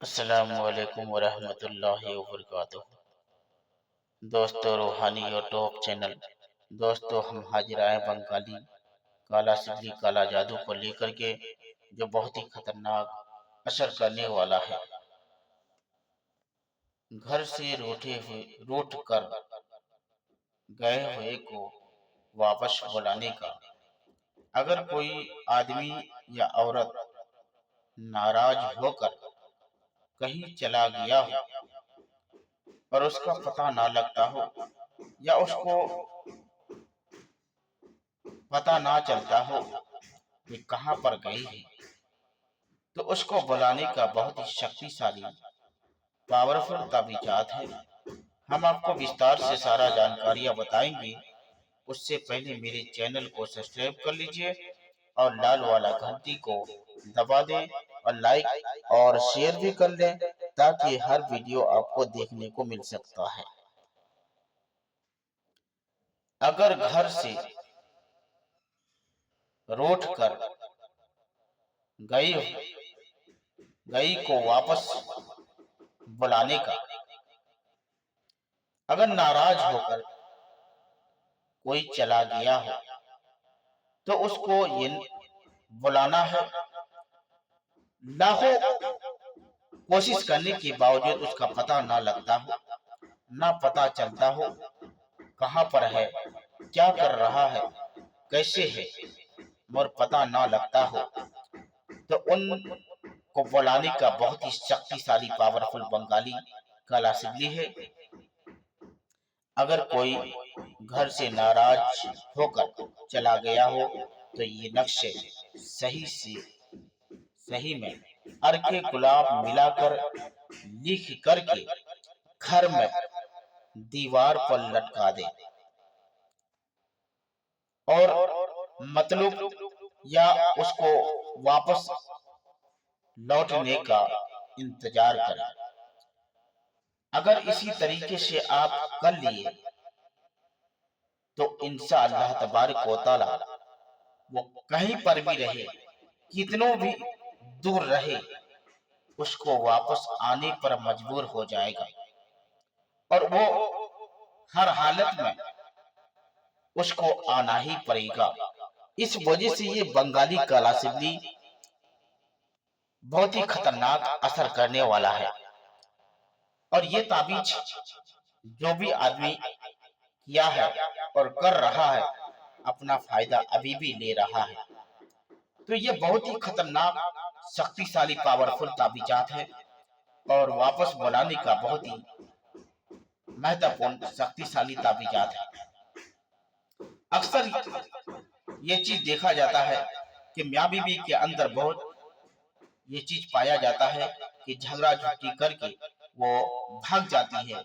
السلام علیکم ورحمۃ اللہ وبرکاتہ۔ دوستو روحانی یوٹیوب چینل، ہم حاضر آئے بنگالی کالا سدری کالا جادو کو لے کر کے، جو بہت ہی خطرناک اثر کرنے والا ہے۔ گھر سے روٹ کر گئے ہوئے کو واپس بلانے کا۔ اگر کوئی آدمی یا عورت ناراض ہو کر کہیں چلا گیا ہو اور اس کا پتہ نہ لگتا ہو، یا اس کو پتہ نہ چلتا ہو کہ کہاں پر گئی ہے، تو اس کو بلانے کا بہت ہی شکتیشالی پاورفل تعویذات ہے۔ ہم آپ کو وستار سے سارا جانکاریاں بتائیں گے۔ اس سے پہلے میرے چینل کو سبسکرائب کر لیجئے اور لال والا گھنٹی کو دبا دیں، اور لائک اور شیئر بھی کر لیں تاکہ ہر ویڈیو آپ کو دیکھنے کو مل سکتا ہے۔ اگر گھر سے روٹ کر گئی کو واپس بلانے کا۔ اگر ناراض ہو کر کوئی چلا گیا ہو تو اس کو یہ بلانا ہے۔ لاکھوں کوشش کرنے کے باوجود اس کا پتہ نہ لگتا ہو، نہ پتہ چلتا ہو کہاں پر ہے، کیا کر رہا ہے، کیسے ہے، اور پتہ نہ لگتا ہو، تو ان کو بلانے کا بہت ہی شکتیشالی پاورفل بنگالی کالا سدری ہے۔ اگر کوئی گھر سے ناراض ہو کر چلا گیا ہو تو یہ نقشے صحیح میں ارکے گلاب ملا کر لکھ کر کے گھر میں دیوار پر لٹکا دے، اور مطلوب یا اس کو واپس لوٹنے کا انتظار کریں۔ اگر اسی طریقے سے آپ کر لیے تو انشاءاللہ تبارک و تعالی وہ کہیں پر بھی رہے، کتنوں بھی دور رہے، اس کو واپس آنے پر مجبور ہو جائے گا، اور وہ ہر حالت میں اس کو آنا ہی پڑے گا۔ اس وجہ سے یہ بنگالی کالا سدری بہت ہی خطرناک اثر کرنے والا ہے، اور یہ تعویذ جو بھی آدمی کیا ہے اور کر رہا ہے اپنا فائدہ ابھی بھی لے رہا ہے۔ تو یہ بہت ہی خطرناک شکتیشالی پاورفل تعویذات ہے، اور واپس بلانے کا بہت ہی مہتوپورن شکتیشالی تعویذات ہے۔ اکثر یہ چیز دیکھا جاتا ہے کہ میاں بیوی کے اندر بہت یہ چیز پایا جاتا ہے کہ جھگڑا جھوٹی کر کے وہ بھاگ جاتی ہے،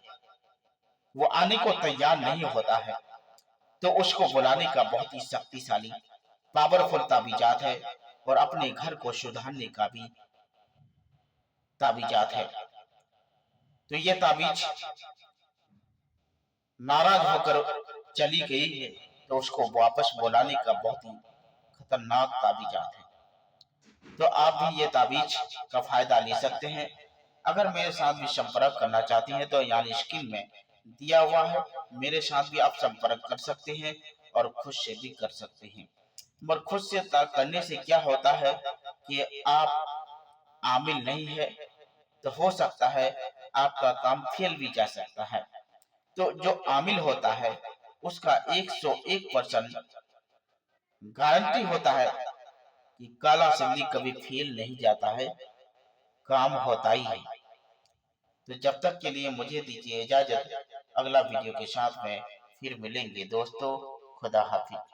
وہ آنے کو تیار نہیں ہوتا ہے، تو اس کو بلانے کا بہت ہی شکتیشالی پاورفل تعویذات ہے، اور اپنے گھر کو سدھارنے کا بھی تعویذات ہے۔ تو یہ تعویذ ناراض ہو کر چلی گئی ہے تو اس کو واپس بلانے کا بہت ہی خطرناک تعویذات ہے۔ تو آپ بھی یہ تعویذ کا فائدہ لے سکتے ہیں۔ اگر میرے ساتھ بھی سمپرک کرنا چاہتے ہیں تو یعنی اسکرین میں دیا ہوا ہے، میرے ساتھ بھی آپ سمپرک کر سکتے ہیں اور خود سے بھی کر سکتے ہیں۔ اور خود سے کرنے سے کیا ہوتا ہے کہ آپ عامل نہیں ہے تو ہو سکتا ہے آپ کا کام پھیل بھی جا سکتا ہے۔ تو جو عامل ہوتا ہے اس کا 101% گارنٹی ہوتا ہے کہ کالا سدری کبھی فیل نہیں جاتا ہے، کام ہوتا ہی ہے۔ تو جب تک کے لیے مجھے دیجیے اجازت، اگلا ویڈیو کے ساتھ میں پھر ملیں گے دوستو۔ خدا حافظ۔